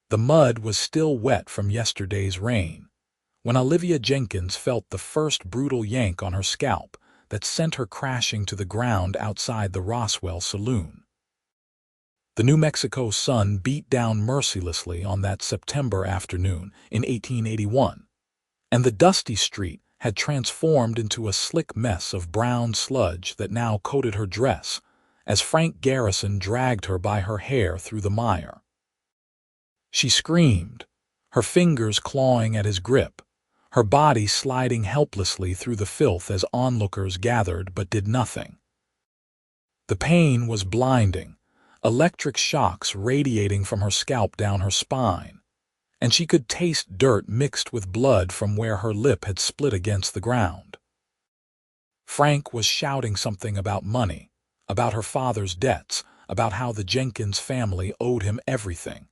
The mud was still wet from yesterday's rain, when Olivia Jenkins felt the first brutal yank on her scalp that sent her crashing to the ground outside the Roswell saloon. The New Mexico sun beat down mercilessly on that September afternoon in 1881, and the dusty street had transformed into a slick mess of brown sludge that now coated her dress as Frank Garrison dragged her by her hair through the mire. She screamed, her fingers clawing at his grip, her body sliding helplessly through the filth as onlookers gathered but did nothing. The pain was blinding, electric shocks radiating from her scalp down her spine, and she could taste dirt mixed with blood from where her lip had split against the ground. Frank was shouting something about money, about her father's debts, about how the Jenkins family owed him everything,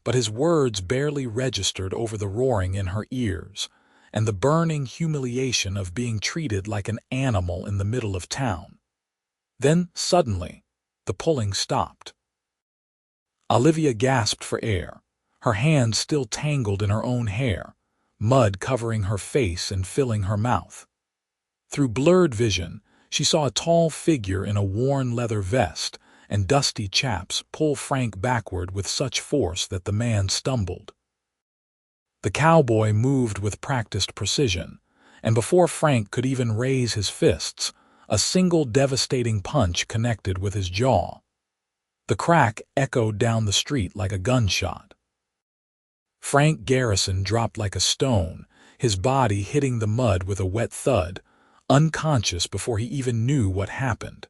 but his words barely registered over the roaring in her ears and the burning humiliation of being treated like an animal in the middle of town. Then, suddenly, the pulling stopped. Olivia gasped for air, her hands still tangled in her own hair, mud covering her face and filling her mouth. Through blurred vision, she saw a tall figure in a worn leather vest and dusty chaps pull Frank backward with such force that the man stumbled. The cowboy moved with practiced precision, and before Frank could even raise his fists, a single devastating punch connected with his jaw. The crack echoed down the street like a gunshot. Frank Garrison dropped like a stone, his body hitting the mud with a wet thud, unconscious before he even knew what happened.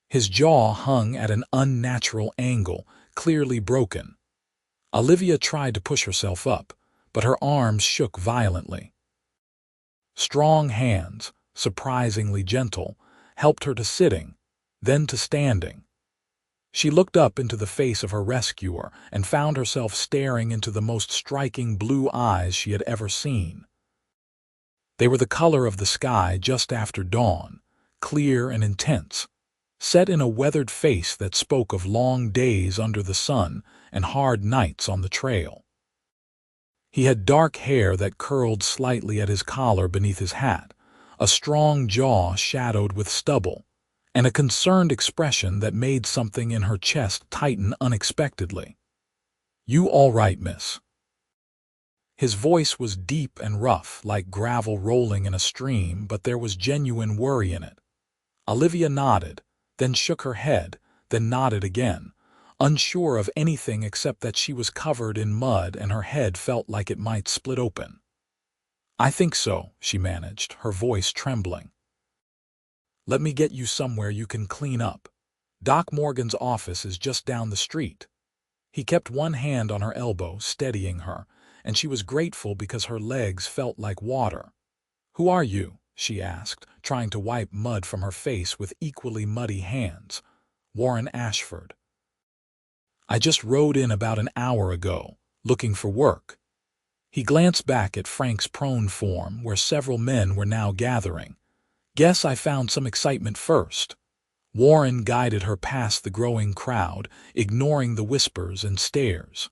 His jaw hung at an unnatural angle, clearly broken. Olivia tried to push herself up, but her arms shook violently. Strong hands, surprisingly gentle, helped her to sitting, then to standing. She looked up into the face of her rescuer and found herself staring into the most striking blue eyes she had ever seen. They were the color of the sky just after dawn, clear and intense, set in a weathered face that spoke of long days under the sun and hard nights on the trail. He had dark hair that curled slightly at his collar beneath his hat, a strong jaw shadowed with stubble, and a concerned expression that made something in her chest tighten unexpectedly. "You all right, miss?" His voice was deep and rough, like gravel rolling in a stream, but there was genuine worry in it. Olivia nodded, then shook her head, then nodded again, unsure of anything except that she was covered in mud and her head felt like it might split open. "I think so," she managed, her voice trembling. "Let me get you somewhere you can clean up. Doc Morgan's office is just down the street." He kept one hand on her elbow, steadying her, and she was grateful because her legs felt like water. "Who are you?" she asked, trying to wipe mud from her face with equally muddy hands. "Warren Ashford." "I just rode in about an hour ago, looking for work." He glanced back at Frank's prone form, where several men were now gathering. "Guess I found some excitement first." Warren guided her past the growing crowd, ignoring the whispers and stares.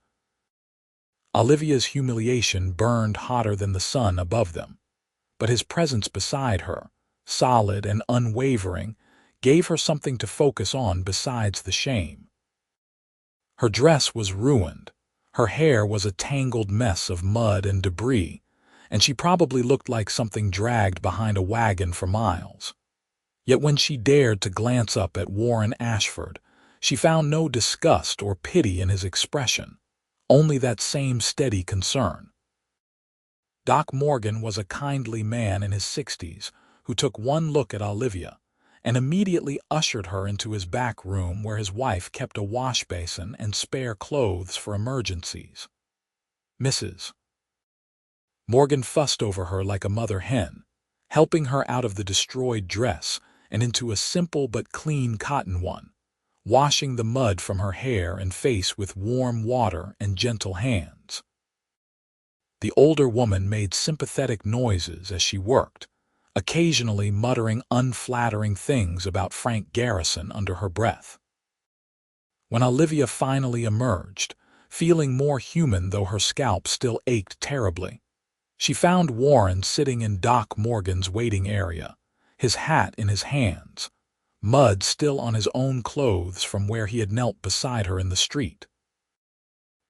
Olivia's humiliation burned hotter than the sun above them, but his presence beside her, solid and unwavering, gave her something to focus on besides the shame. Her dress was ruined, her hair was a tangled mess of mud and debris, and she probably looked like something dragged behind a wagon for miles. Yet when she dared to glance up at Warren Ashford, she found no disgust or pity in his expression, only that same steady concern. Doc Morgan was a kindly man in his 60s who took one look at Olivia and immediately ushered her into his back room where his wife kept a wash basin and spare clothes for emergencies. "Mrs. Morgan fussed over her like a mother hen, helping her out of the destroyed dress and into a simple but clean cotton one, washing the mud from her hair and face with warm water and gentle hands. The older woman made sympathetic noises as she worked, occasionally muttering unflattering things about Frank Garrison under her breath. When Olivia finally emerged, feeling more human though her scalp still ached terribly. She found Warren sitting in Doc Morgan's waiting area, his hat in his hands, mud still on his own clothes from where he had knelt beside her in the street.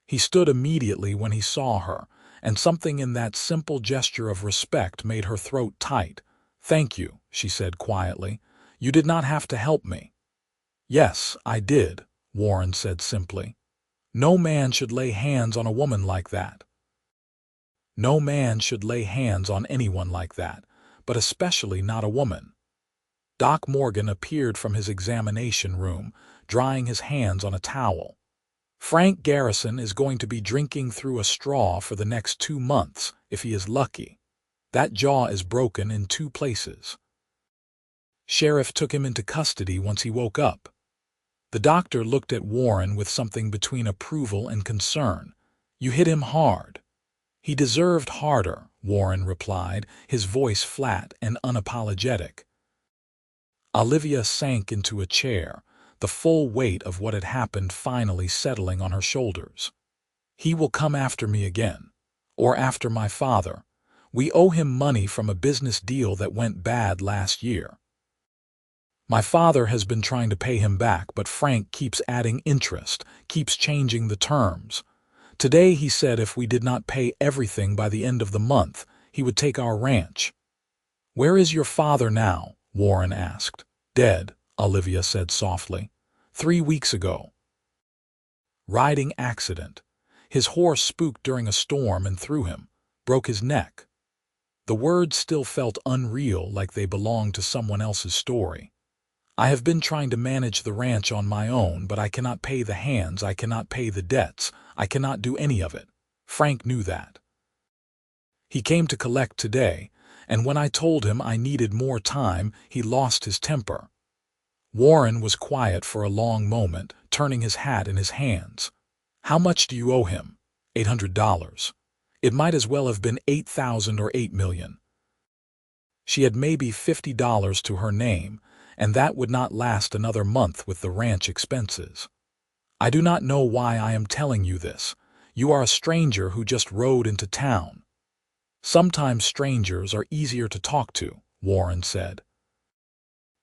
He stood immediately when he saw her, and something in that simple gesture of respect made her throat tight. "Thank you," she said quietly. "You did not have to help me." "Yes, I did," Warren said simply. "No man should lay hands on a woman like that. No man should lay hands on anyone like that, but especially not a woman." Doc Morgan appeared from his examination room, drying his hands on a towel. "Frank Garrison is going to be drinking through a straw for the next 2 months, if he is lucky. That jaw is broken in 2 places. Sheriff took him into custody once he woke up." The doctor looked at Warren with something between approval and concern. "You hit him hard." "He deserved harder," Warren replied, his voice flat and unapologetic. Olivia sank into a chair, the full weight of what had happened finally settling on her shoulders. "He will come after me again. Or after my father. We owe him money from a business deal that went bad last year. My father has been trying to pay him back, but Frank keeps adding interest, keeps changing the terms. Today he said if we did not pay everything by the end of the month, he would take our ranch." "Where is your father now?" Warren asked. "Dead," Olivia said softly. 3 weeks ago. Riding accident. His horse spooked during a storm and threw him, broke his neck." The words still felt unreal, like they belonged to someone else's story. "I have been trying to manage the ranch on my own, but I cannot pay the hands, I cannot pay the debts, I cannot do any of it. Frank knew that. He came to collect today, and when I told him I needed more time, he lost his temper." Warren was quiet for a long moment, turning his hat in his hands. "How much do you owe him?" $800. It might as well have been 8,000 or 8 million. She had maybe $50 to her name, and that would not last another month with the ranch expenses. "I do not know why I am telling you this. You are a stranger who just rode into town." "Sometimes strangers are easier to talk to," Warren said.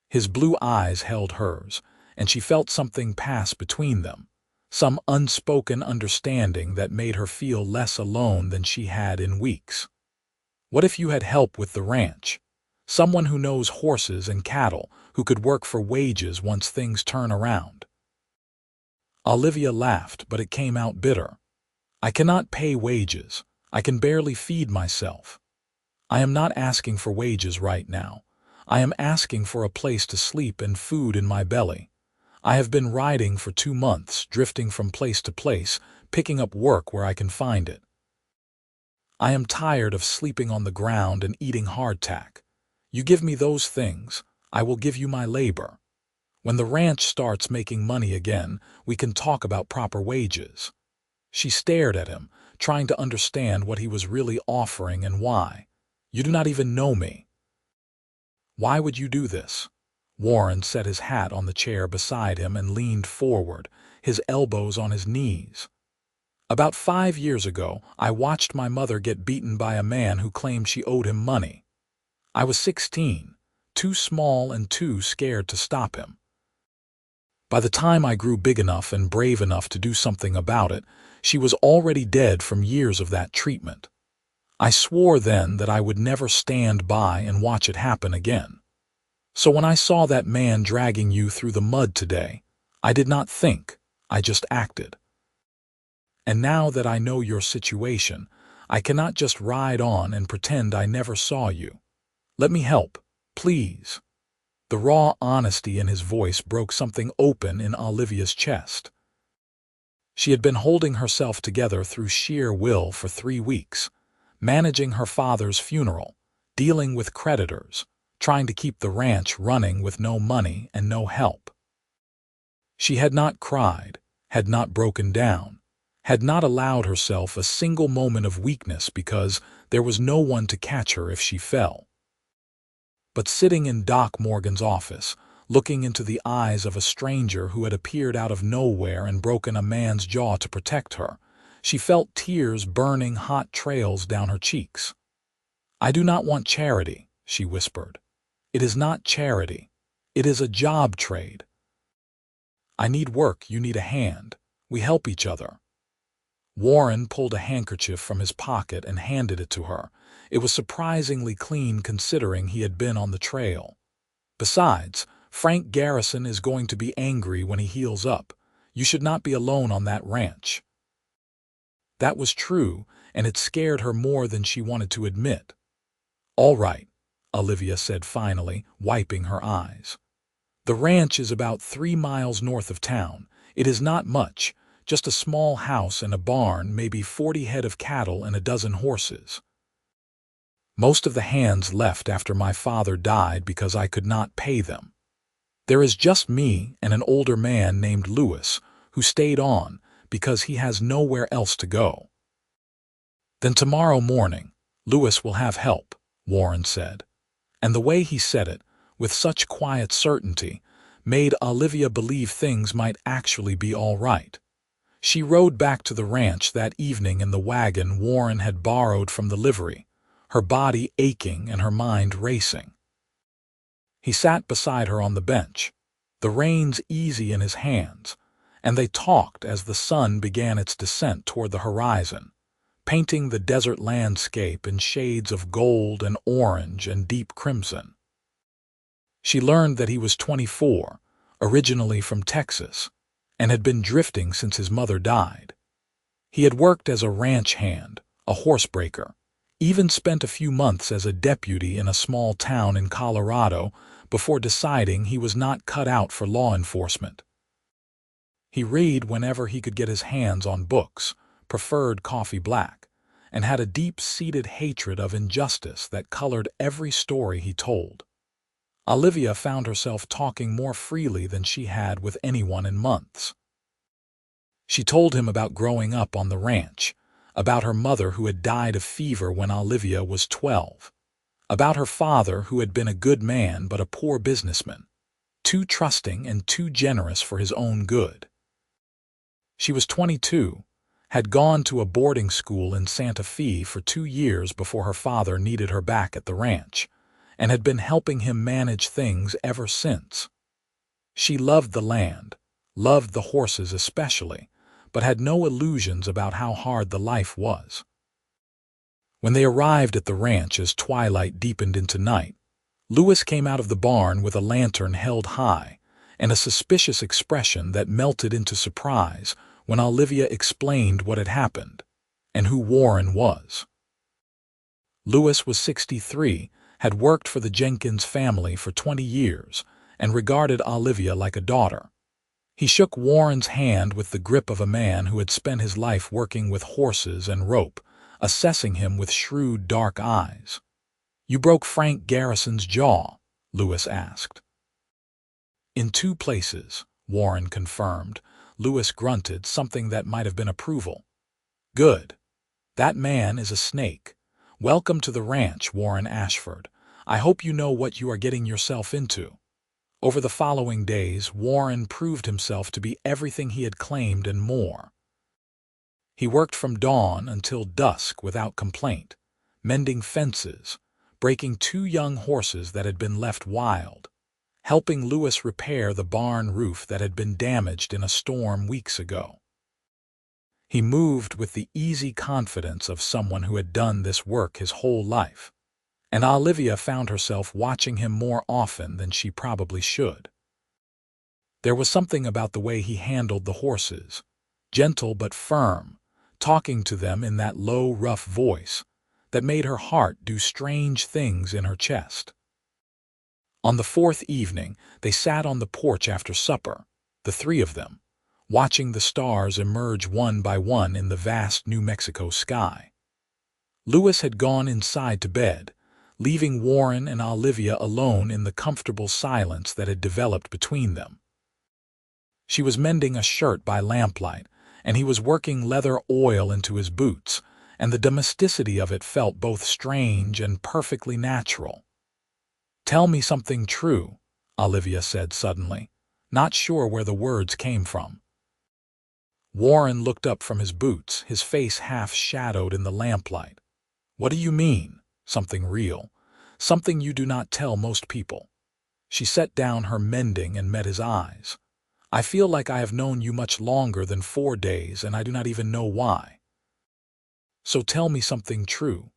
His blue eyes held hers, and she felt something pass between them, some unspoken understanding that made her feel less alone than she had in weeks. "What if you had help with the ranch? Someone who knows horses and cattle, who could work for wages once things turn around?" Olivia laughed, but it came out bitter. "I cannot pay wages. I can barely feed myself. I am not asking for wages right now. I am asking for a place to sleep and food in my belly. I have been riding for 2 months, drifting from place to place, picking up work where I can find it. I am tired of sleeping on the ground and eating hardtack. You give me those things, I will give you my labor. When the ranch starts making money again, we can talk about proper wages." She stared at him, trying to understand what he was really offering and why. "You do not even know me." "Why would you do this?" Warren set his hat on the chair beside him and leaned forward, his elbows on his knees. "About 5 years ago, I watched my mother get beaten by a man who claimed she owed him money. I was 16, too small and too scared to stop him. By the time I grew big enough and brave enough to do something about it, she was already dead from years of that treatment. I swore then that I would never stand by and watch it happen again. So when I saw that man dragging you through the mud today, I did not think, I just acted. And now that I know your situation, I cannot just ride on and pretend I never saw you. Let me help, please." The raw honesty in his voice broke something open in Olivia's chest. She had been holding herself together through sheer will for 3 weeks, managing her father's funeral, dealing with creditors, trying to keep the ranch running with no money and no help. She had not cried, had not broken down, had not allowed herself a single moment of weakness because there was no one to catch her if she fell. But sitting in Doc Morgan's office, looking into the eyes of a stranger who had appeared out of nowhere and broken a man's jaw to protect her, She felt tears burning hot trails down her cheeks. "I do not want charity," she whispered. "It is not charity. It is a job trade. I need work, you need a hand. We help each other." Warren pulled a handkerchief from his pocket and handed it to her. It was surprisingly clean considering he had been on the trail. "Besides, Frank Garrison is going to be angry when he heals up. You should not be alone on that ranch." That was true, and it scared her more than she wanted to admit. "All right," Olivia said finally, wiping her eyes. "The ranch is about 3 miles north of town. It is not much, just a small house and a barn, maybe 40 head of cattle and a dozen horses. Most of the hands left after my father died because I could not pay them. There is just me and an older man named Lewis, who stayed on because he has nowhere else to go." "Then tomorrow morning, Lewis will have help," Warren said. And the way he said it, with such quiet certainty, made Olivia believe things might actually be all right. She rode back to the ranch that evening in the wagon Warren had borrowed from the livery, her body aching and her mind racing. He sat beside her on the bench, the reins easy in his hands, and they talked as the sun began its descent toward the horizon, painting the desert landscape in shades of gold and orange and deep crimson. She learned that he was 24, originally from Texas, and had been drifting since his mother died. He had worked as a ranch hand, a horsebreaker, even spent a few months as a deputy in a small town in Colorado before deciding he was not cut out for law enforcement. He read whenever he could get his hands on books, preferred coffee black, and had a deep-seated hatred of injustice that colored every story he told. Olivia found herself talking more freely than she had with anyone in months. She told him about growing up on the ranch, about her mother who had died of fever when Olivia was 12, about her father who had been a good man but a poor businessman, too trusting and too generous for his own good. She was 22, had gone to a boarding school in Santa Fe for 2 years before her father needed her back at the ranch, and had been helping him manage things ever since. She loved the land, loved the horses especially, but had no illusions about how hard the life was. When they arrived at the ranch as twilight deepened into night, Lewis came out of the barn with a lantern held high and a suspicious expression that melted into surprise when Olivia explained what had happened and who Warren was. Lewis was 63, had worked for the Jenkins family for 20 years, and regarded Olivia like a daughter. He shook Warren's hand with the grip of a man who had spent his life working with horses and rope, assessing him with shrewd, dark eyes. "You broke Frank Garrison's jaw?" Lewis asked. "In 2 places," Warren confirmed. Lewis grunted, something that might have been approval. "Good. That man is a snake. Welcome to the ranch, Warren Ashford. I hope you know what you are getting yourself into." Over the following days, Warren proved himself to be everything he had claimed and more. He worked from dawn until dusk without complaint, mending fences, breaking 2 young horses that had been left wild, helping Lewis repair the barn roof that had been damaged in a storm weeks ago. He moved with the easy confidence of someone who had done this work his whole life, and Olivia found herself watching him more often than she probably should. There was something about the way he handled the horses, gentle but firm, talking to them in that low, rough voice, that made her heart do strange things in her chest. On the 4th evening, they sat on the porch after supper, the 3 of them, watching the stars emerge one by one in the vast New Mexico sky. Lewis had gone inside to bed, leaving Warren and Olivia alone in the comfortable silence that had developed between them. She was mending a shirt by lamplight, and he was working leather oil into his boots, and the domesticity of it felt both strange and perfectly natural. "Tell me something true," Olivia said suddenly, not sure where the words came from. Warren looked up from his boots, his face half-shadowed in the lamplight. "What do you mean? Something real? Something you do not tell most people?" She set down her mending and met his eyes. "I feel like I have known you much longer than 4 days, and I do not even know why. So tell me something true."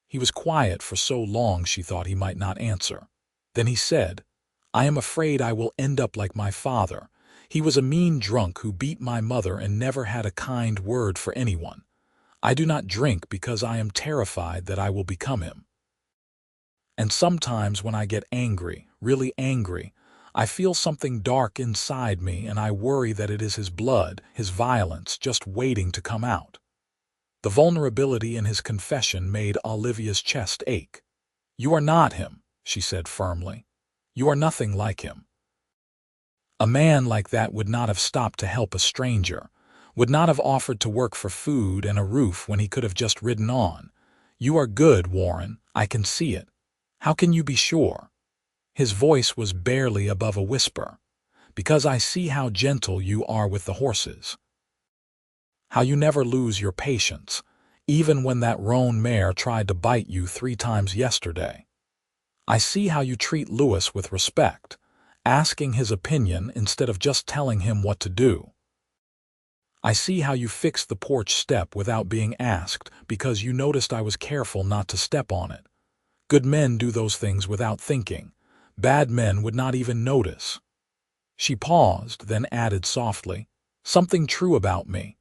He was quiet for so long she thought he might not answer. Then he said, "I am afraid I will end up like my father. He was a mean drunk who beat my mother and never had a kind word for anyone. I do not drink because I am terrified that I will become him. And sometimes when I get angry, really angry, I feel something dark inside me and I worry that it is his blood, his violence, just waiting to come out." The vulnerability in his confession made Olivia's chest ache. "You are not him," she said firmly. "You are nothing like him. A man like that would not have stopped to help a stranger, would not have offered to work for food and a roof when he could have just ridden on. You are good, Warren, I can see it. How can you be sure?" His voice was barely above a whisper. "Because I see how gentle you are with the horses. How you never lose your patience, even when that roan mare tried to bite you 3 times yesterday. I see how you treat Lewis with respect, asking his opinion instead of just telling him what to do. I see how you fixed the porch step without being asked because you noticed I was careful not to step on it. Good men do those things without thinking. Bad men would not even notice." She paused, then added softly, "Something true about me.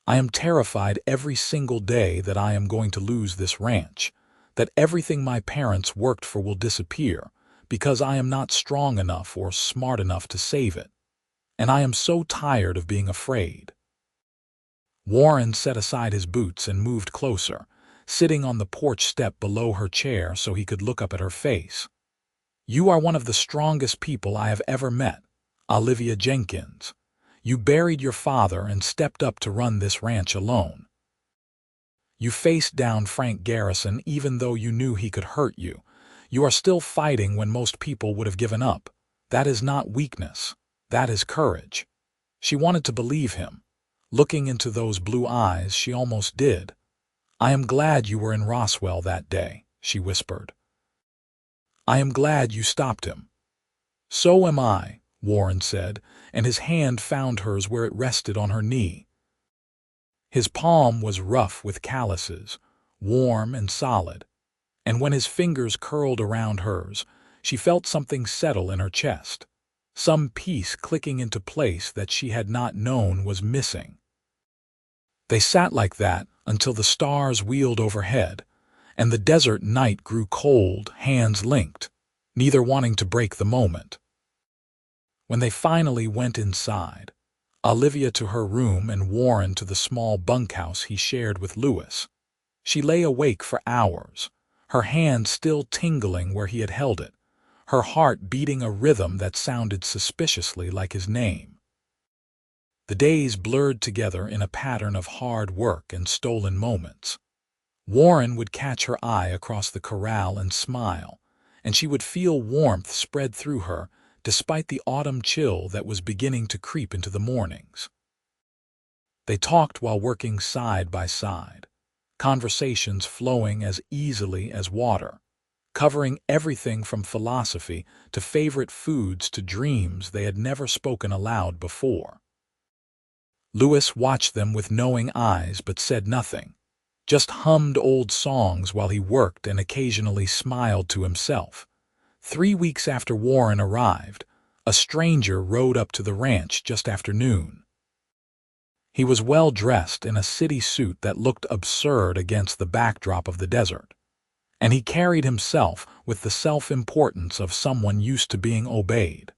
I am terrified every single day that I am going to lose this ranch, that everything my parents worked for will disappear because I am not strong enough or smart enough to save it. And I am so tired of being afraid." Warren set aside his boots and moved closer, sitting on the porch step below her chair so he could look up at her face. "You are one of the strongest people I have ever met, Olivia Jenkins. You buried your father and stepped up to run this ranch alone. You faced down Frank Garrison even though you knew he could hurt you. You are still fighting when most people would have given up. That is not weakness. That is courage." She wanted to believe him. Looking into those blue eyes, she almost did. "I am glad you were in Roswell that day," she whispered. "I am glad you stopped him." "So am I," Warren said, and his hand found hers where it rested on her knee. His palm was rough with calluses, warm and solid, and when his fingers curled around hers, she felt something settle in her chest, some piece clicking into place that she had not known was missing. They sat like that until the stars wheeled overhead, and the desert night grew cold, hands linked, neither wanting to break the moment. When they finally went inside, Olivia to her room and Warren to the small bunkhouse he shared with Lewis, she lay awake for hours, her hand still tingling where he had held it, her heart beating a rhythm that sounded suspiciously like his name. The days blurred together in a pattern of hard work and stolen moments. Warren would catch her eye across the corral and smile, and she would feel warmth spread through her despite the autumn chill that was beginning to creep into the mornings. They talked while working side by side, conversations flowing as easily as water, covering everything from philosophy to favorite foods to dreams they had never spoken aloud before. Lewis watched them with knowing eyes but said nothing, just hummed old songs while he worked and occasionally smiled to himself. 3 weeks after Warren arrived, a stranger rode up to the ranch just after noon. He was well dressed in a city suit that looked absurd against the backdrop of the desert, and he carried himself with the self-importance of someone used to being obeyed.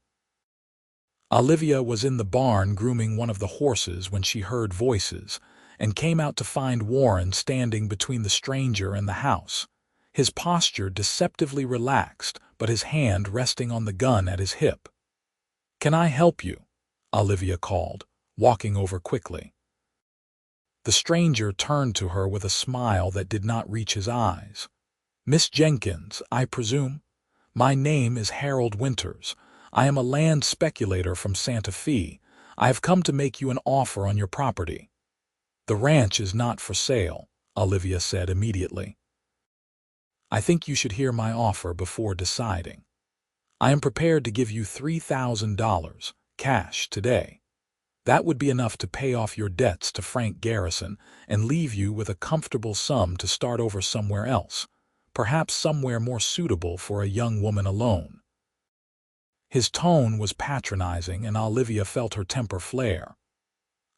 Olivia was in the barn grooming one of the horses when she heard voices and came out to find Warren standing between the stranger and the house, his posture deceptively relaxed but his hand resting on the gun at his hip. "Can I help you?" Olivia called, walking over quickly. The stranger turned to her with a smile that did not reach his eyes. "Miss Jenkins, I presume? My name is Harold Winters. I am a land speculator from Santa Fe. I have come to make you an offer on your property." "The ranch is not for sale," Olivia said immediately. "I think you should hear my offer before deciding. I am prepared to give you $3,000, cash, today. That would be enough to pay off your debts to Frank Garrison and leave you with a comfortable sum to start over somewhere else, perhaps somewhere more suitable for a young woman alone." His tone was patronizing, and Olivia felt her temper flare.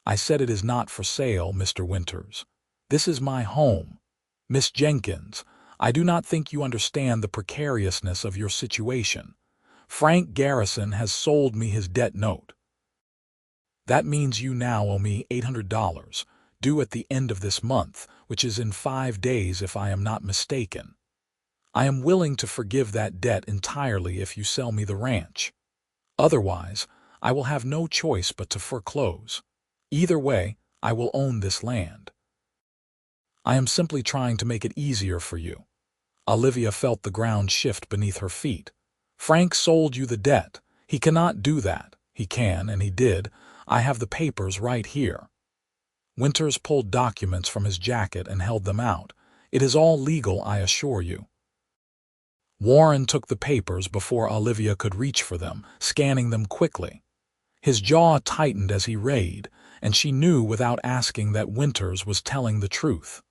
"I said it is not for sale, Mr. Winters. This is my home. Miss Jenkins, I do not think you understand the precariousness of your situation. Frank Garrison has sold me his debt note. That means you now owe me $800, due at the end of this month, which is in 5 days if I am not mistaken. I am willing to forgive that debt entirely if you sell me the ranch. Otherwise, I will have no choice but to foreclose. Either way, I will own this land. I am simply trying to make it easier for you." Olivia felt the ground shift beneath her feet. "Frank sold you the debt. He cannot do that. He can, and he did. I have the papers right here." Winters pulled documents from his jacket and held them out. "It is all legal, I assure you." Warren took the papers before Olivia could reach for them, scanning them quickly. His jaw tightened as he read, and she knew without asking that Winters was telling the truth.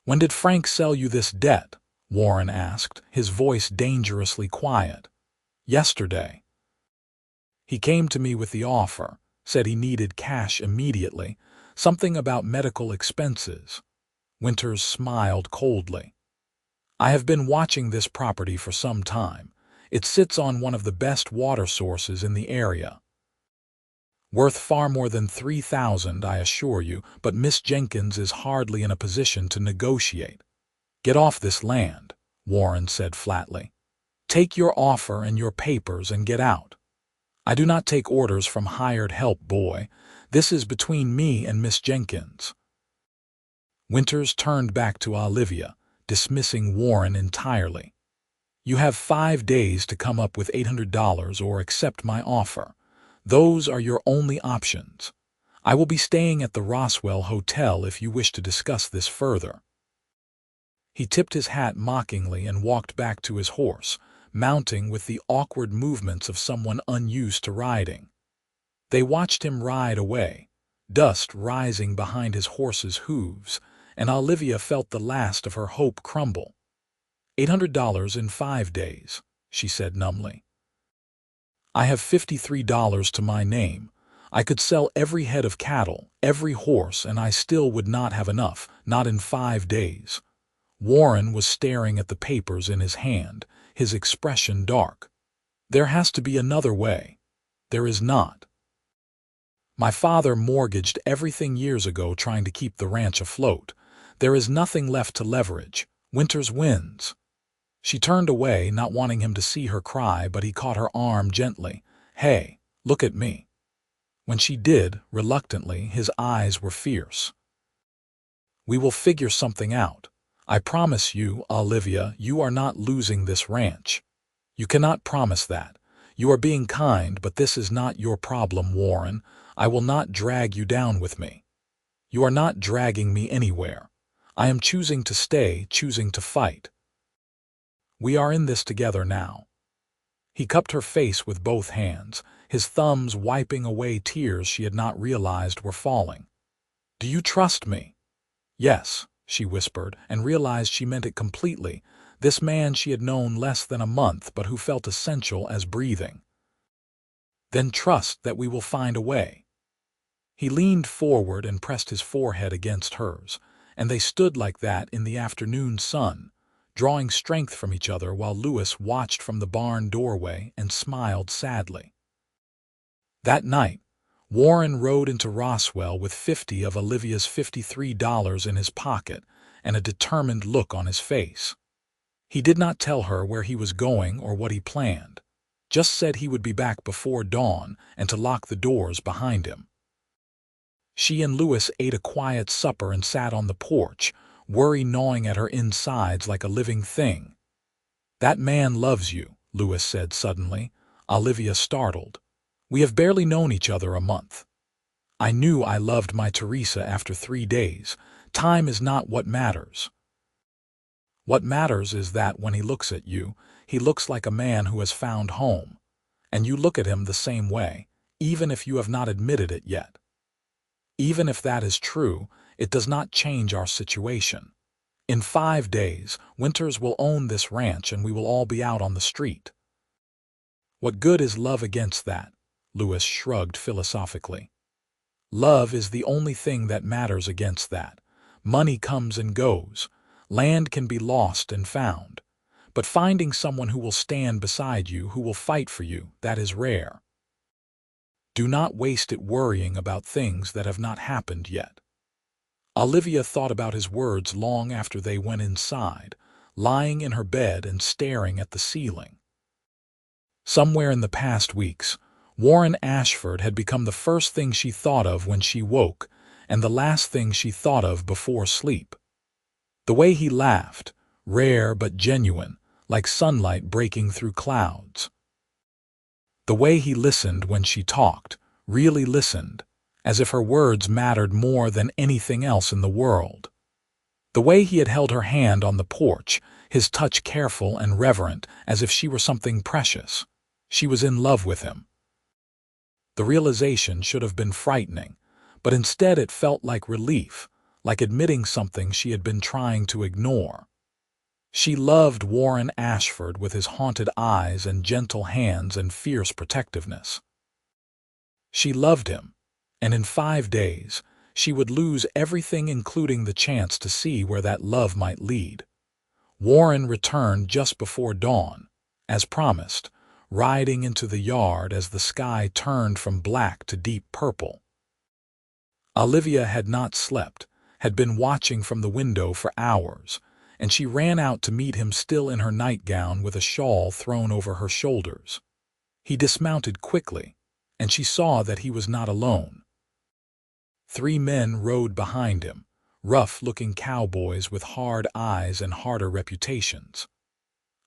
"When did Frank sell you this debt?" Warren asked, his voice dangerously quiet. "Yesterday. He came to me with the offer, said he needed cash immediately, something about medical expenses." Winters smiled coldly. "I have been watching this property for some time. It sits on one of the best water sources in the area. Worth far more than $3,000, I assure you, but Miss Jenkins is hardly in a position to negotiate." "Get off this land," Warren said flatly. "Take your offer and your papers and get out. I do not take orders from hired help, boy. This is between me and Miss Jenkins." Winters turned back to Olivia, dismissing Warren entirely. "You have 5 days to come up with $800 or accept my offer. Those are your only options. I will be staying at the Roswell Hotel if you wish to discuss this further." He tipped his hat mockingly and walked back to his horse, mounting with the awkward movements of someone unused to riding. They watched him ride away, dust rising behind his horse's hooves, and Olivia felt the last of her hope crumble. $800 in 5 days, she said numbly. "I have $53 to my name. I could sell every head of cattle, every horse, and I still would not have enough, not in 5 days. Warren was staring at the papers in his hand, his expression dark. "There has to be another way." "There is not. My father mortgaged everything years ago trying to keep the ranch afloat. There is nothing left to leverage. Winters wins." She turned away, not wanting him to see her cry, but he caught her arm gently. "Hey, look at me." When she did, reluctantly, his eyes were fierce. "We will figure something out. I promise you, Olivia, you are not losing this ranch." "You cannot promise that. You are being kind, but this is not your problem, Warren. I will not drag you down with me." "You are not dragging me anywhere. I am choosing to stay, choosing to fight. We are in this together now." He cupped her face with both hands, his thumbs wiping away tears she had not realized were falling. "Do you trust me?" "Yes," she whispered, and realized she meant it completely. This man she had known less than a month, but who felt essential as breathing. "Then trust that we will find a way." He leaned forward and pressed his forehead against hers, and they stood like that in the afternoon sun, drawing strength from each other while Lewis watched from the barn doorway and smiled sadly. That night, Warren rode into Roswell with 50 of Olivia's $53 in his pocket and a determined look on his face. He did not tell her where he was going or what he planned, just said he would be back before dawn and to lock the doors behind him. She and Lewis ate a quiet supper and sat on the porch, worry gnawing at her insides like a living thing. "That man loves you," Lewis said suddenly. Olivia startled. We have barely known each other a month. I knew I loved my Teresa after 3 days. Time is not what matters. What matters is that when he looks at you, he looks like a man who has found home, and you look at him the same way, even if you have not admitted it yet. Even if that is true, it does not change our situation. In 5 days, Winters will own this ranch and we will all be out on the street. What good is love against that? Lewis shrugged philosophically. Love is the only thing that matters against that. Money comes and goes. Land can be lost and found. But finding someone who will stand beside you, who will fight for you, that is rare. Do not waste it worrying about things that have not happened yet. Olivia thought about his words long after they went inside, lying in her bed and staring at the ceiling. Somewhere in the past weeks, Warren Ashford had become the first thing she thought of when she woke, and the last thing she thought of before sleep. The way he laughed, rare but genuine, like sunlight breaking through clouds. The way he listened when she talked, really listened, as if her words mattered more than anything else in the world. The way he had held her hand on the porch, his touch careful and reverent, as if she were something precious. She was in love with him. The realization should have been frightening, but instead it felt like relief, like admitting something she had been trying to ignore. She loved Warren Ashford with his haunted eyes and gentle hands and fierce protectiveness. She loved him, and in 5 days, she would lose everything including the chance to see where that love might lead. Warren returned just before dawn, as promised, riding into the yard as the sky turned from black to deep purple. Olivia had not slept, had been watching from the window for hours, and she ran out to meet him still in her nightgown with a shawl thrown over her shoulders. He dismounted quickly, and she saw that he was not alone. 3 men rode behind him, rough-looking cowboys with hard eyes and harder reputations.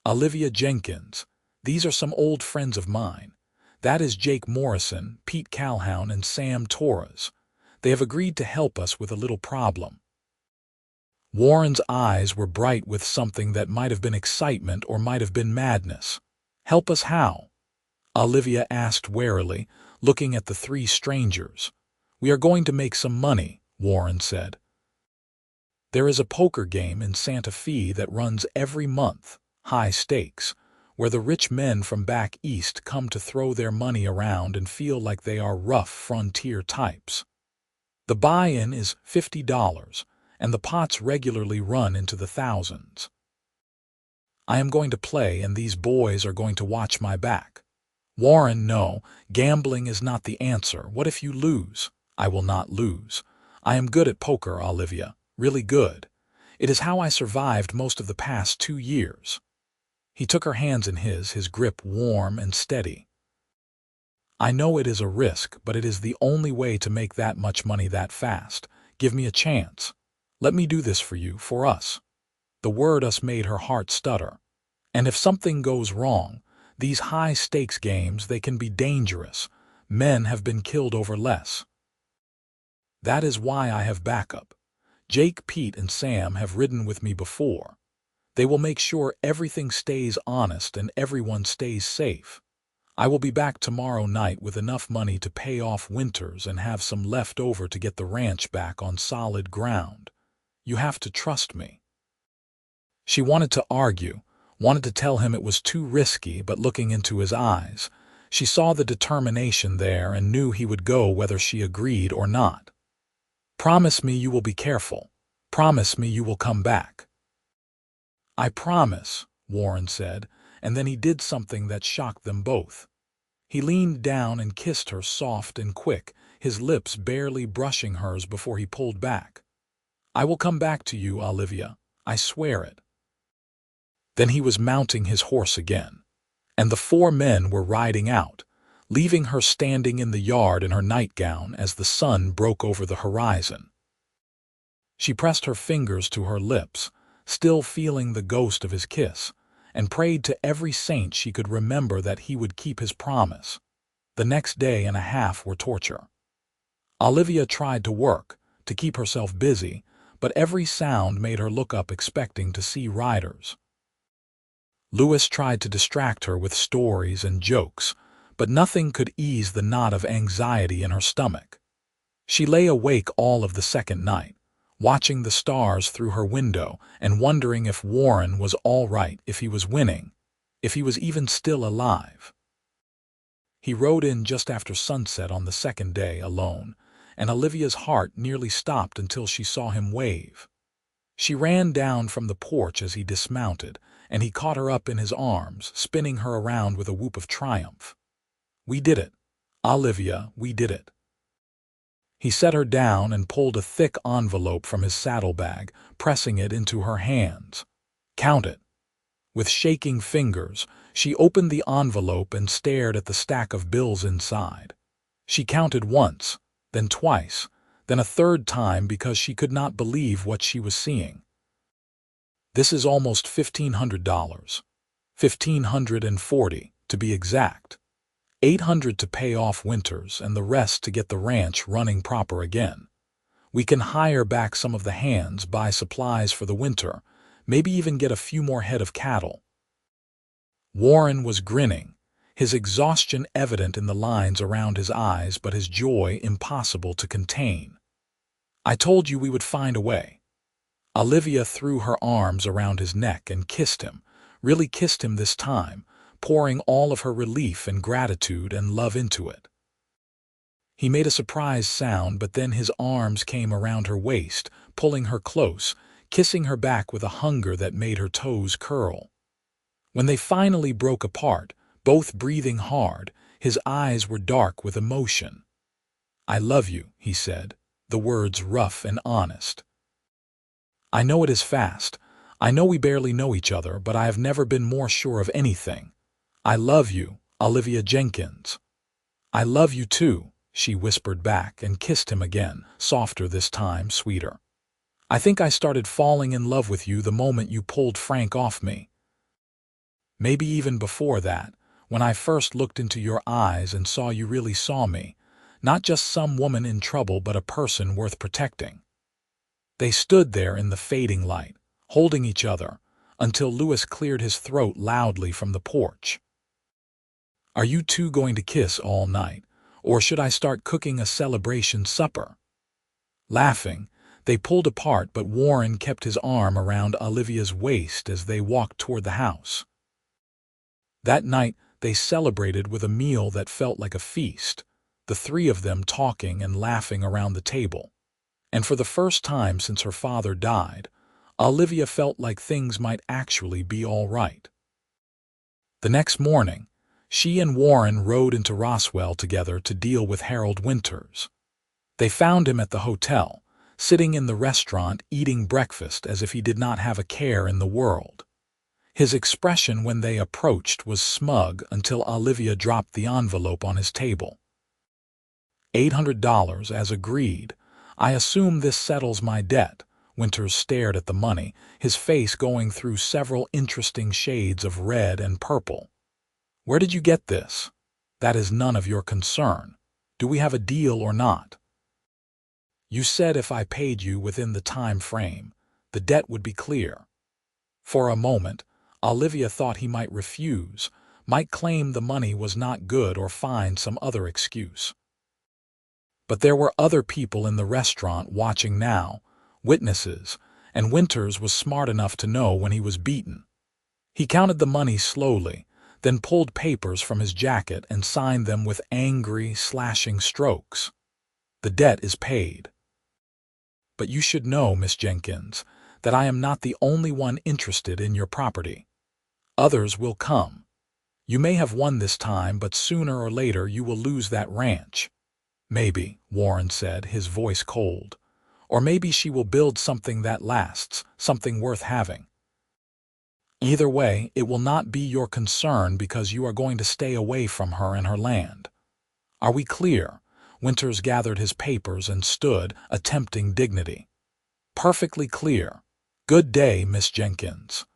Olivia Jenkins, these are some old friends of mine. That is Jake Morrison, Pete Calhoun, and Sam Torres. They have agreed to help us with a little problem. Warren's eyes were bright with something that might have been excitement or might have been madness. Help us how? Olivia asked warily, looking at the 3 strangers. We are going to make some money, Warren said. There is a poker game in Santa Fe that runs every month, high stakes, where the rich men from back east come to throw their money around and feel like they are rough frontier types. The buy-in is $50, and the pots regularly run into the thousands. I am going to play, and these boys are going to watch my back. Warren, no, gambling is not the answer. What if you lose? I will not lose. I am good at poker, Olivia, really good. It is how I survived most of the past 2 years. He took her hands in his grip warm and steady. I know it is a risk, but it is the only way to make that much money that fast. Give me a chance. Let me do this for you, for us. The word us made her heart stutter. And if something goes wrong, these high-stakes games, they can be dangerous. Men have been killed over less. That is why I have backup. Jake, Pete, and Sam have ridden with me before. They will make sure everything stays honest and everyone stays safe. I will be back tomorrow night with enough money to pay off Winters and have some left over to get the ranch back on solid ground. You have to trust me. She wanted to argue, wanted to tell him it was too risky, but looking into his eyes, she saw the determination there and knew he would go whether she agreed or not. Promise me you will be careful. Promise me you will come back. I promise, Warren said, and then he did something that shocked them both. He leaned down and kissed her soft and quick, his lips barely brushing hers before he pulled back. I will come back to you, Olivia. I swear it. Then he was mounting his horse again, and the 4 men were riding out, leaving her standing in the yard in her nightgown as the sun broke over the horizon. She pressed her fingers to her lips, still feeling the ghost of his kiss, and prayed to every saint she could remember that he would keep his promise. The next day and a half were torture. Olivia tried to work, to keep herself busy, but every sound made her look up expecting to see riders. Louis tried to distract her with stories and jokes, but nothing could ease the knot of anxiety in her stomach. She lay awake all of the second night, watching the stars through her window and wondering if Warren was all right, if he was winning, if he was even still alive. He rode in just after sunset on the second day, alone, and Olivia's heart nearly stopped until she saw him wave. She ran down from the porch as he dismounted, and he caught her up in his arms, spinning her around with a whoop of triumph. "We did it, Olivia, we did it." He set her down and pulled a thick envelope from his saddlebag, pressing it into her hands. "Count it." With shaking fingers, she opened the envelope and stared at the stack of bills inside. She counted once, then twice, then a third time because she could not believe what she was seeing. "This is almost $1,500. $1,540, to be exact. $800 to pay off Winters and the rest to get the ranch running proper again. We can hire back some of the hands, buy supplies for the winter, maybe even get a few more head of cattle." Warren was grinning, his exhaustion evident in the lines around his eyes, but his joy impossible to contain. "I told you we would find a way." Olivia threw her arms around his neck and kissed him, really kissed him this time, pouring all of her relief and gratitude and love into it. He made a surprised sound, but then his arms came around her waist, pulling her close, kissing her back with a hunger that made her toes curl. When they finally broke apart, both breathing hard, his eyes were dark with emotion. "I love you," he said, the words rough and honest. "I know it is fast. I know we barely know each other, but I have never been more sure of anything. I love you, Olivia Jenkins." "I love you too," she whispered back and kissed him again, softer this time, sweeter. "I think I started falling in love with you the moment you pulled Frank off me. Maybe even before that, when I first looked into your eyes and saw you really saw me, not just some woman in trouble but a person worth protecting." They stood there in the fading light, holding each other, until Louis cleared his throat loudly from the porch. "Are you two going to kiss all night, or should I start cooking a celebration supper?" Laughing, they pulled apart, but Warren kept his arm around Olivia's waist as they walked toward the house. That night, they celebrated with a meal that felt like a feast, the three of them talking and laughing around the table. And for the first time since her father died, Olivia felt like things might actually be all right. The next morning, she and Warren rode into Roswell together to deal with Harold Winters. They found him at the hotel, sitting in the restaurant eating breakfast as if he did not have a care in the world. His expression when they approached was smug until Olivia dropped the envelope on his table. $800, as agreed. I assume this settles my debt." Winters stared at the money, his face going through several interesting shades of red and purple. "Where did you get this?" "That is none of your concern. Do we have a deal or not?" "You said if I paid you within the time frame, the debt would be clear." For a moment, Olivia thought he might refuse, might claim the money was not good or find some other excuse. But there were other people in the restaurant watching now, witnesses, and Winters was smart enough to know when he was beaten. He counted the money slowly, then pulled papers from his jacket and signed them with angry, slashing strokes. "The debt is paid. But you should know, Miss Jenkins, that I am not the only one interested in your property. Others will come. You may have won this time, but sooner or later you will lose that ranch." "Maybe," Warren said, his voice cold. "Or maybe she will build something that lasts, something worth having. Either way, it will not be your concern because you are going to stay away from her and her land. Are we clear?" Winters gathered his papers and stood, attempting dignity. "Perfectly clear. Good day, Miss Jenkins."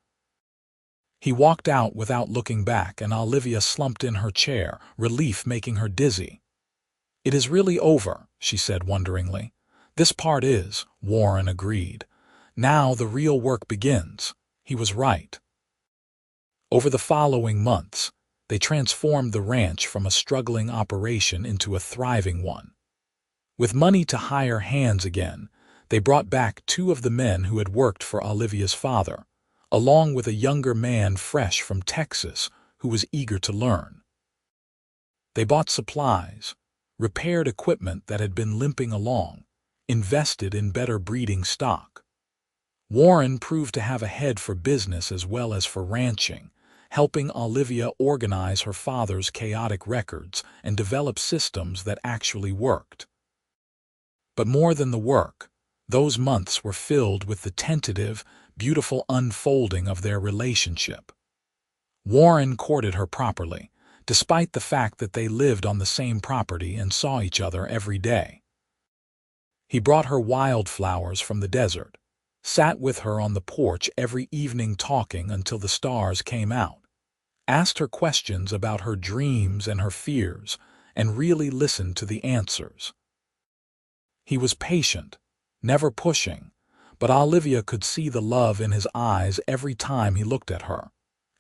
He walked out without looking back, and Olivia slumped in her chair, relief making her dizzy. "It is really over," she said wonderingly. "This part is," Warren agreed. "Now the real work begins." He was right. Over the following months, they transformed the ranch from a struggling operation into a thriving one. With money to hire hands again, they brought back 2 of the men who had worked for Olivia's father, along with a younger man fresh from Texas who was eager to learn. They bought supplies, repaired equipment that had been limping along, invested in better breeding stock. Warren proved to have a head for business as well as for ranching, helping Olivia organize her father's chaotic records and develop systems that actually worked. But more than the work, those months were filled with the tentative, beautiful unfolding of their relationship. Warren courted her properly, despite the fact that they lived on the same property and saw each other every day. He brought her wildflowers from the desert, sat with her on the porch every evening talking until the stars came out, asked her questions about her dreams and her fears, and really listened to the answers. He was patient, never pushing, but Olivia could see the love in his eyes every time he looked at her,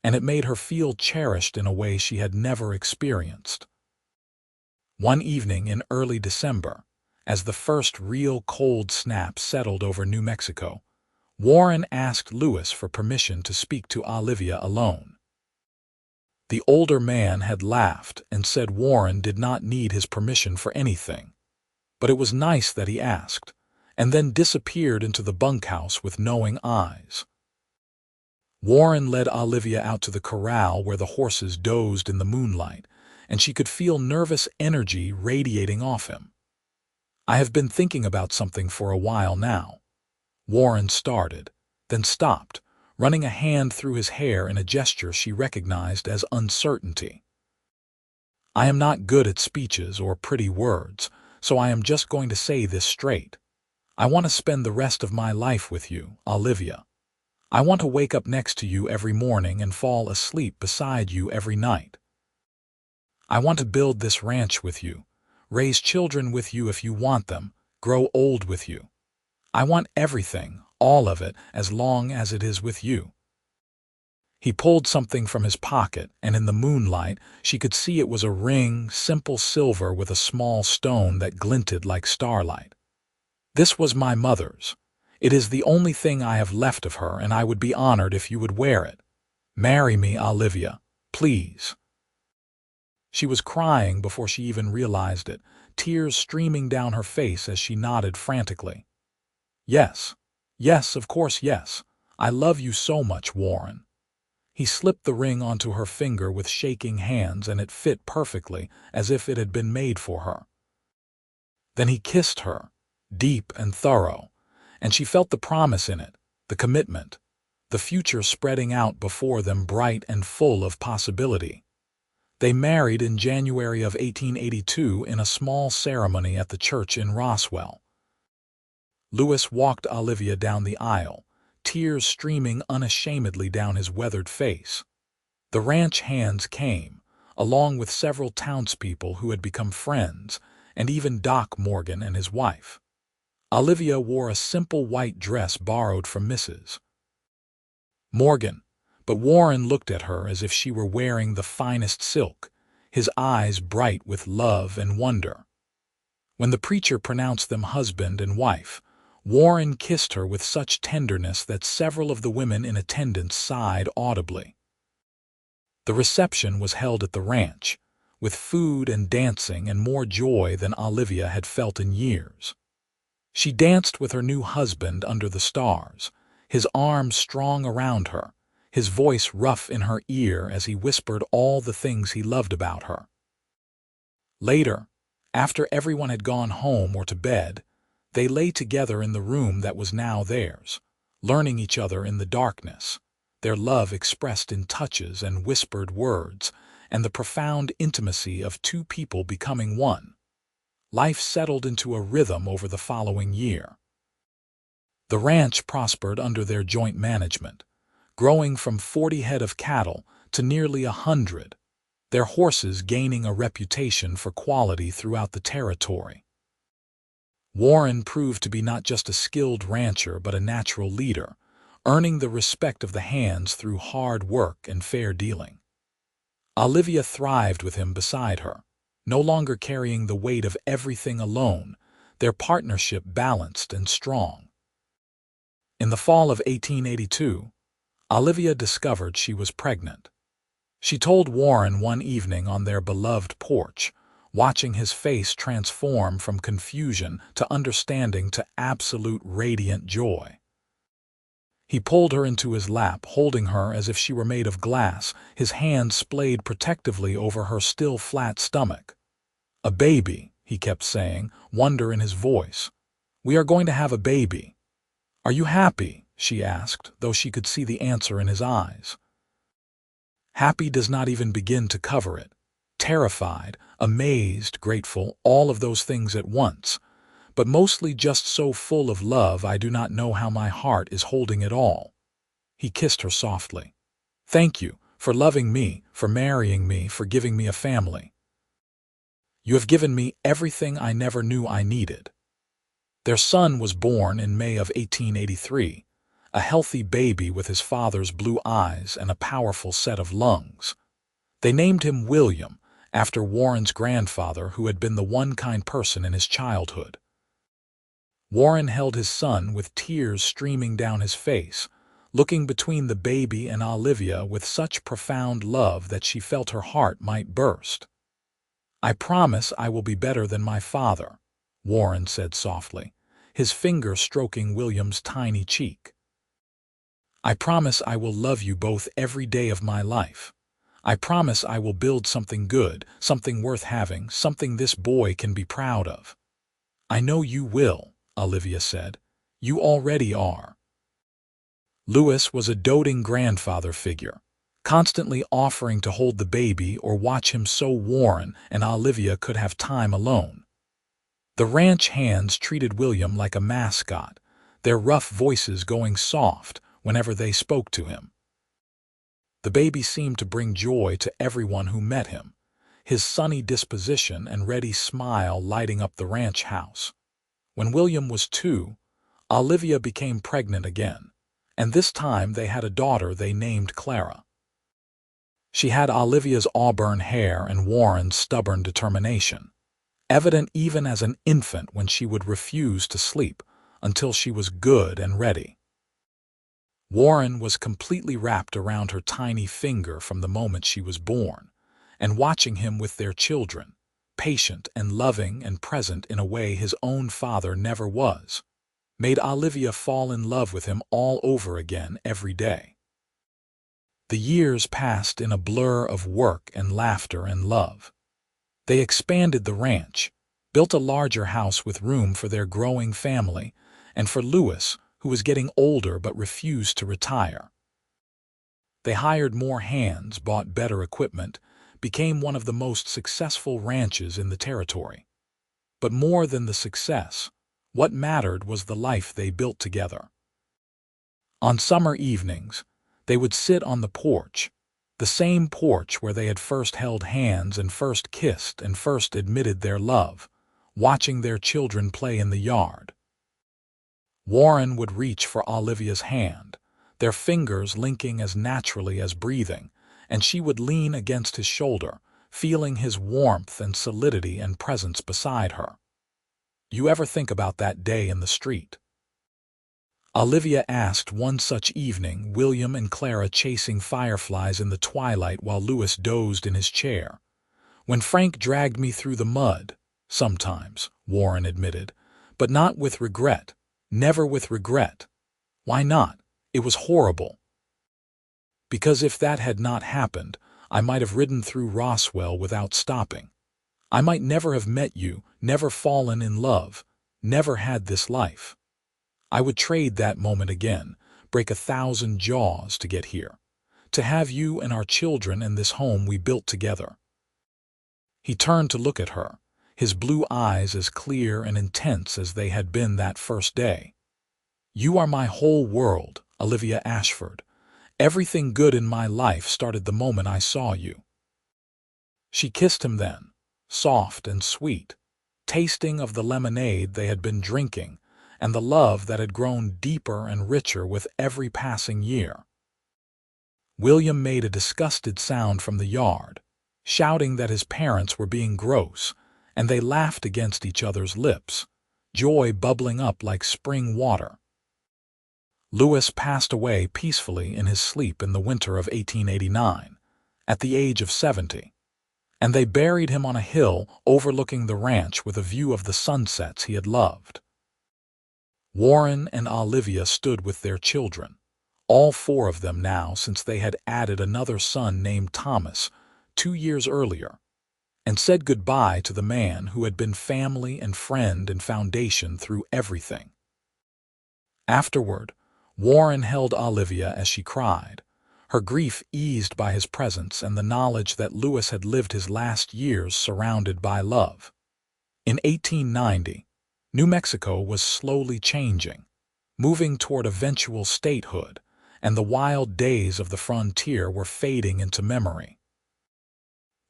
and it made her feel cherished in a way she had never experienced. One evening in early December, as the first real cold snap settled over New Mexico, Warren asked Lewis for permission to speak to Olivia alone. The older man had laughed and said Warren did not need his permission for anything, but it was nice that he asked, and then disappeared into the bunkhouse with knowing eyes. Warren led Olivia out to the corral where the horses dozed in the moonlight, and she could feel nervous energy radiating off him. "I have been thinking about something for a while now." Warren started, then stopped, running a hand through his hair in a gesture she recognized as uncertainty. "I am not good at speeches or pretty words, so I am just going to say this straight. I want to spend the rest of my life with you, Olivia. I want to wake up next to you every morning and fall asleep beside you every night. I want to build this ranch with you, raise children with you if you want them, grow old with you. I want everything, all of it, as long as it is with you." He pulled something from his pocket, and in the moonlight she could see it was a ring, simple silver with a small stone that glinted like starlight. "This was my mother's. It is the only thing I have left of her, and I would be honored if you would wear it. Marry me, Olivia, please." She was crying before she even realized it, tears streaming down her face as she nodded frantically. "Yes, yes, of course, yes. I love you so much, Warren." He slipped the ring onto her finger with shaking hands, and it fit perfectly, as if it had been made for her. Then he kissed her, deep and thorough, and she felt the promise in it, the commitment, the future spreading out before them bright and full of possibility. They married in January of 1882 in a small ceremony at the church in Roswell. Lewis walked Olivia down the aisle, tears streaming unashamedly down his weathered face. The ranch hands came, along with several townspeople who had become friends, and even Doc Morgan and his wife. Olivia wore a simple white dress borrowed from Mrs. Morgan, but Warren looked at her as if she were wearing the finest silk, his eyes bright with love and wonder. When the preacher pronounced them husband and wife, Warren kissed her with such tenderness that several of the women in attendance sighed audibly. The reception was held at the ranch, with food and dancing and more joy than Olivia had felt in years. She danced with her new husband under the stars, his arms strong around her, his voice rough in her ear as he whispered all the things he loved about her. Later, after everyone had gone home or to bed, they lay together in the room that was now theirs, learning each other in the darkness, their love expressed in touches and whispered words, and the profound intimacy of 2 people becoming one. Life settled into a rhythm over the following year. The ranch prospered under their joint management, growing from 40 head of cattle to nearly 100, their horses gaining a reputation for quality throughout the territory. Warren proved to be not just a skilled rancher but a natural leader, earning the respect of the hands through hard work and fair dealing. Olivia thrived with him beside her, no longer carrying the weight of everything alone, their partnership balanced and strong. In the fall of 1882, Olivia discovered she was pregnant. She told Warren one evening on their beloved porch, watching his face transform from confusion to understanding to absolute radiant joy. He pulled her into his lap, holding her as if she were made of glass, his hand splayed protectively over her still flat stomach. "A baby," he kept saying, wonder in his voice. "We are going to have a baby." "Are you happy?" she asked, though she could see the answer in his eyes. Happy does not even begin to cover it. Terrified, amazed, grateful, all of those things at once, but mostly just so full of love I do not know how my heart is holding it all. He kissed her softly. "Thank you for loving me, for marrying me, for giving me a family. You have given me everything I never knew I needed." Their son was born in May of 1883, a healthy baby with his father's blue eyes and a powerful set of lungs. They named him William, after Warren's grandfather, who had been the one kind person in his childhood. Warren held his son with tears streaming down his face, looking between the baby and Olivia with such profound love that she felt her heart might burst. "I promise I will be better than my father," Warren said softly, his finger stroking William's tiny cheek. "I promise I will love you both every day of my life. I promise I will build something good, something worth having, something this boy can be proud of." "I know you will," Olivia said. "You already are." Louis was a doting grandfather figure, constantly offering to hold the baby or watch him so Warren and Olivia could have time alone. The ranch hands treated William like a mascot, their rough voices going soft whenever they spoke to him. The baby seemed to bring joy to everyone who met him, his sunny disposition and ready smile lighting up the ranch house. When William was 2, Olivia became pregnant again, and this time they had a daughter they named Clara. She had Olivia's auburn hair and Warren's stubborn determination, evident even as an infant when she would refuse to sleep until she was good and ready. Warren was completely wrapped around her tiny finger from the moment she was born, and watching him with their children, patient and loving and present in a way his own father never was, made Olivia fall in love with him all over again every day. The years passed in a blur of work and laughter and love. They expanded the ranch, built a larger house with room for their growing family, and for Louis, who was getting older but refused to retire. They hired more hands, bought better equipment, became one of the most successful ranches in the territory. But more than the success, what mattered was the life they built together. On summer evenings, they would sit on the porch, the same porch where they had first held hands and first kissed and first admitted their love, watching their children play in the yard. Warren would reach for Olivia's hand, their fingers linking as naturally as breathing, and she would lean against his shoulder, feeling his warmth and solidity and presence beside her. "You ever think about that day in the street?" Olivia asked one such evening, William and Clara chasing fireflies in the twilight while Louis dozed in his chair. "When Frank dragged me through the mud." "Sometimes," Warren admitted, "but not with regret. Never with regret." "Why not? It was horrible." "Because if that had not happened, I might have ridden through Roswell without stopping. I might never have met you, never fallen in love, never had this life. I would trade that moment again, break 1,000 jaws to get here, to have you and our children and this home we built together." He turned to look at her, his blue eyes as clear and intense as they had been that first day. "You are my whole world, Olivia Ashford, Everything good in my life started the moment I saw you." She kissed him then, soft and sweet, tasting of the lemonade they had been drinking and the love that had grown deeper and richer with every passing year. William made a disgusted sound from the yard, shouting that his parents were being gross, and they laughed against each other's lips, joy bubbling up like spring water. Lewis passed away peacefully in his sleep in the winter of 1889, at the age of 70, and they buried him on a hill overlooking the ranch with a view of the sunsets he had loved. Warren and Olivia stood with their children, all four of them now since they had added another son named Thomas 2 years earlier, and said goodbye to the man who had been family and friend and foundation through everything. Afterward, Warren held Olivia as she cried, her grief eased by his presence and the knowledge that Lewis had lived his last years surrounded by love. In 1890, New Mexico was slowly changing, moving toward eventual statehood, and the wild days of the frontier were fading into memory.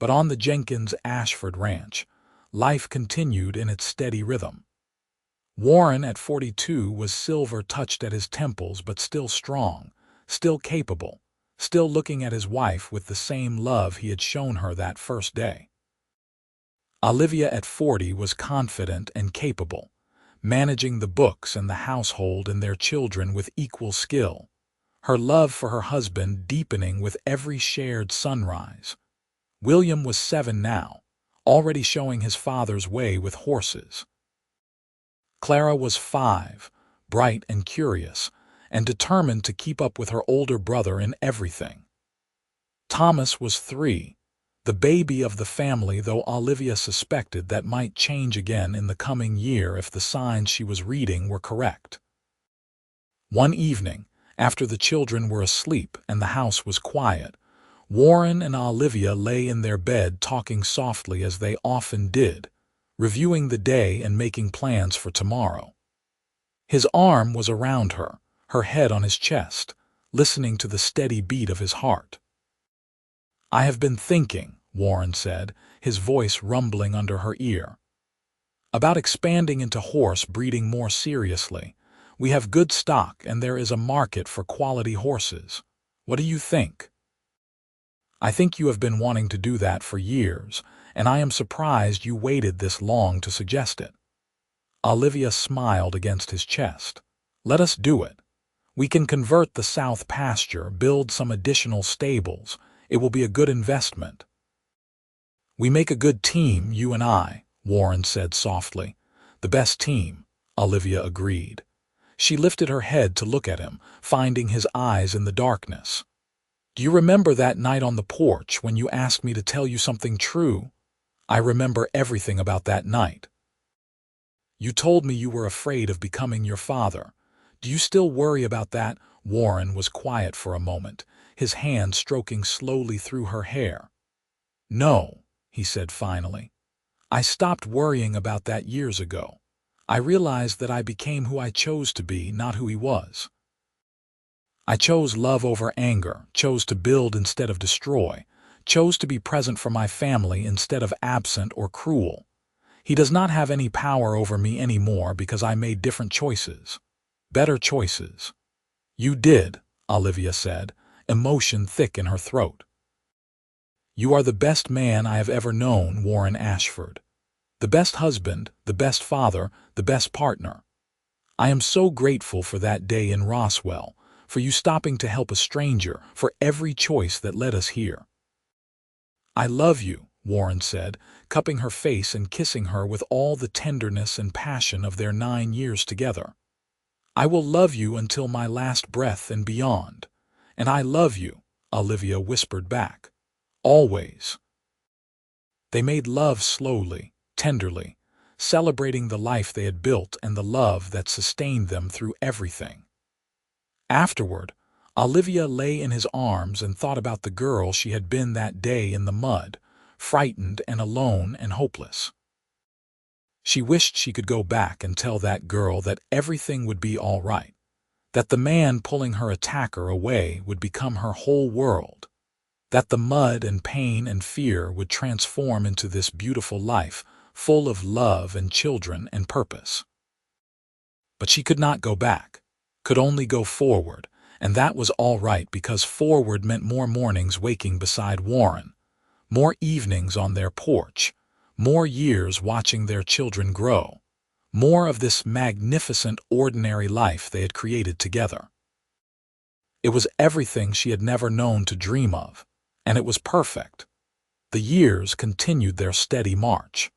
But on the Jenkins Ashford Ranch, life continued in its steady rhythm. Warren at 42 was silver-touched at his temples but still strong, still capable, still looking at his wife with the same love he had shown her that first day. Olivia at 40 was confident and capable, managing the books and the household and their children with equal skill, her love for her husband deepening with every shared sunrise. William was 7 now, already showing his father's way with horses. Clara was 5, bright and curious, and determined to keep up with her older brother in everything. Thomas was 3, the baby of the family, though Olivia suspected that might change again in the coming year if the signs she was reading were correct. One evening, after the children were asleep and the house was quiet, Warren and Olivia lay in their bed talking softly as they often did, reviewing the day and making plans for tomorrow. His arm was around her, her head on his chest, listening to the steady beat of his heart. "I have been thinking," Warren said, his voice rumbling under her ear, "about expanding into horse breeding more seriously. We have good stock and there is a market for quality horses. What do you think?" "I think you have been wanting to do that for years, and I am surprised you waited this long to suggest it." Olivia smiled against his chest. "Let us do it. We can convert the south pasture, build some additional stables. It will be a good investment." "We make a good team, you and I," Warren said softly. "The best team," Olivia agreed. She lifted her head to look at him, finding his eyes in the darkness. "Do you remember that night on the porch when you asked me to tell you something true? I remember everything about that night. You told me you were afraid of becoming your father. Do you still worry about that?" Warren was quiet for a moment, his hand stroking slowly through her hair. "No," he said finally. "I stopped worrying about that years ago. I realized that I became who I chose to be, not who he was. I chose love over anger, chose to build instead of destroy, chose to be present for my family instead of absent or cruel. He does not have any power over me anymore because I made different choices. Better choices." "You did," Olivia said, emotion thick in her throat. "You are the best man I have ever known, Warren Ashford. The best husband, the best father, the best partner. I am so grateful for that day in Roswell, for you stopping to help a stranger, for every choice that led us here." "I love you," Warren said, cupping her face and kissing her with all the tenderness and passion of their 9 years together. "I will love you until my last breath and beyond. And I love you," Olivia whispered back. "Always." They made love slowly, tenderly, celebrating the life they had built and the love that sustained them through everything. Afterward, Olivia lay in his arms and thought about the girl she had been that day in the mud, frightened and alone and hopeless. She wished she could go back and tell that girl that everything would be all right, that the man pulling her attacker away would become her whole world, that the mud and pain and fear would transform into this beautiful life, full of love and children and purpose. But she could not go back, could only go forward, and that was all right because forward meant more mornings waking beside Warren, more evenings on their porch, more years watching their children grow, more of this magnificent ordinary life they had created together. It was everything she had never known to dream of, and it was perfect. The years continued their steady march.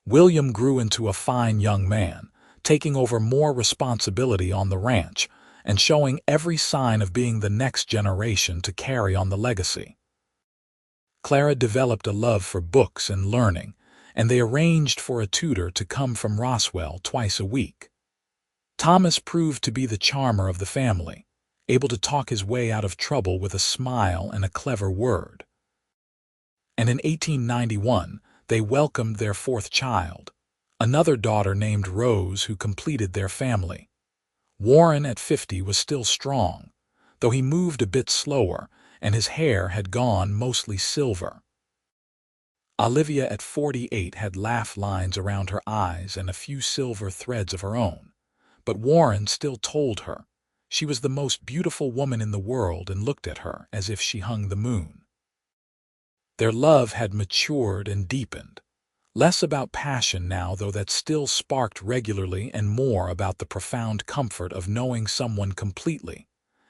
William grew into a fine young man, taking over more responsibility on the ranch and showing every sign of being the next generation to carry on the legacy. Clara developed a love for books and learning, and they arranged for a tutor to come from Roswell twice a week. Thomas proved to be the charmer of the family, able to talk his way out of trouble with a smile and a clever word. And in 1891, they welcomed their fourth child, another daughter named Rose who completed their family. Warren at 50 was still strong, though he moved a bit slower and his hair had gone mostly silver. Olivia at 48 had laugh lines around her eyes and a few silver threads of her own, but Warren still told her she was the most beautiful woman in the world and looked at her as if she hung the moon. Their love had matured and deepened, less about passion now, though that still sparked regularly, and more about the profound comfort of knowing someone completely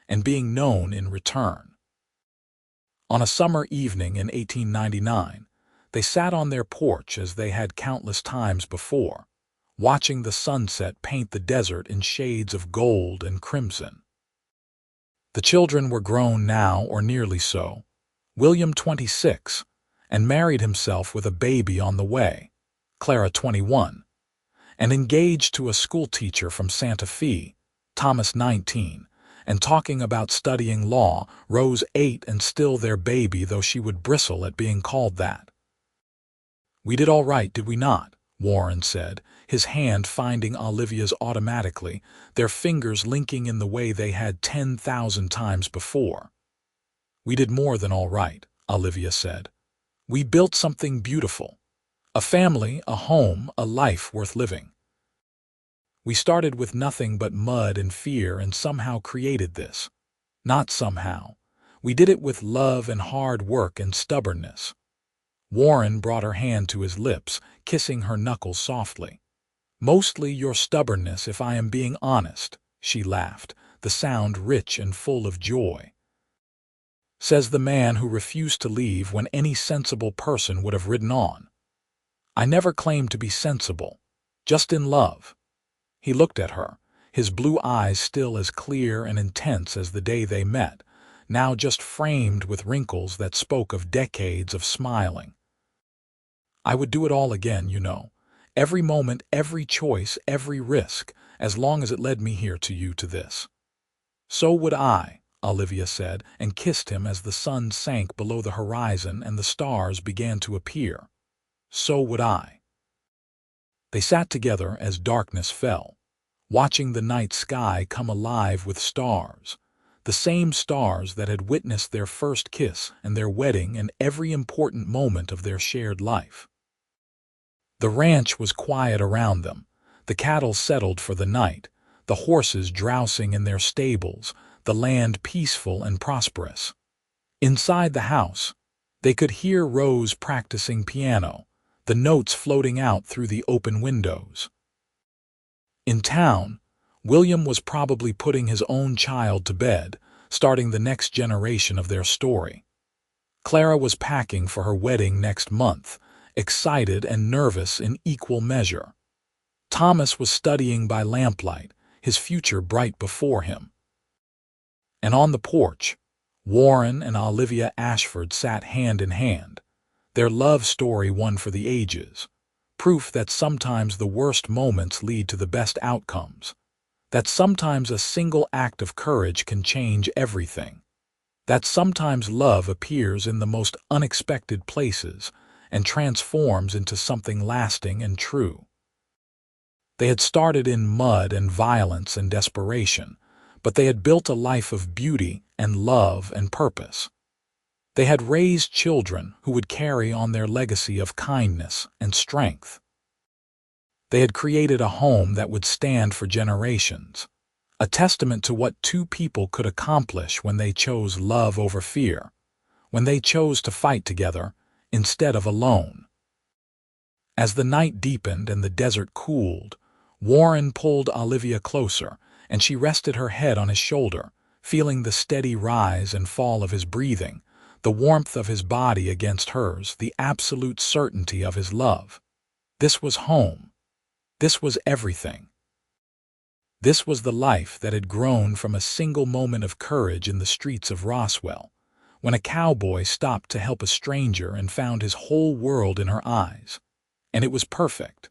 and being known in return. On a summer evening in 1899, they sat on their porch as they had countless times before, watching the sunset paint the desert in shades of gold and crimson. The children were grown now, or nearly so. William 26, and married himself with a baby on the way, Clara 21, and engaged to a schoolteacher from Santa Fe, Thomas 19, and talking about studying law, Rose 8, and still their baby, though she would bristle at being called that. "We did all right, did we not?" Warren said, his hand finding Olivia's automatically, their fingers linking in the way they had 10,000 times before. "We did more than all right," Olivia said. "We built something beautiful. A family, a home, a life worth living. We started with nothing but mud and fear and somehow created this. Not somehow. We did it with love and hard work and stubbornness." Warren brought her hand to his lips, kissing her knuckles softly. "Mostly your stubbornness, if I am being honest," she laughed, the sound rich and full of joy. Says the man who refused to leave when any sensible person would have ridden on. "I never claimed to be sensible, just in love." He looked at her, his blue eyes still as clear and intense as the day they met, now just framed with wrinkles that spoke of decades of smiling. "I would do it all again, you know. Every moment, every choice, every risk, as long as it led me here to you, to this." "So would I," Olivia said, and kissed him as the sun sank below the horizon and the stars began to appear. "So would I." They sat together as darkness fell, watching the night sky come alive with stars, the same stars that had witnessed their first kiss and their wedding and every important moment of their shared life. The ranch was quiet around them, the cattle settled for the night, the horses drowsing in their stables, the land peaceful and prosperous. Inside the house, they could hear Rose practicing piano, the notes floating out through the open windows. In town, William was probably putting his own child to bed, starting the next generation of their story. Clara was packing for her wedding next month, excited and nervous in equal measure. Thomas was studying by lamplight, his future bright before him. And on the porch, Warren and Olivia Ashford sat hand in hand, their love story one for the ages, proof that sometimes the worst moments lead to the best outcomes, that sometimes a single act of courage can change everything, that sometimes love appears in the most unexpected places and transforms into something lasting and true. They had started in mud and violence and desperation, but they had built a life of beauty and love and purpose. They had raised children who would carry on their legacy of kindness and strength. They had created a home that would stand for generations, a testament to what two people could accomplish when they chose love over fear, when they chose to fight together instead of alone. As the night deepened and the desert cooled, Warren pulled Olivia closer, and she rested her head on his shoulder, feeling the steady rise and fall of his breathing, the warmth of his body against hers, the absolute certainty of his love. This was home. This was everything. This was the life that had grown from a single moment of courage in the streets of Roswell, when a cowboy stopped to help a stranger and found his whole world in her eyes. And it was perfect.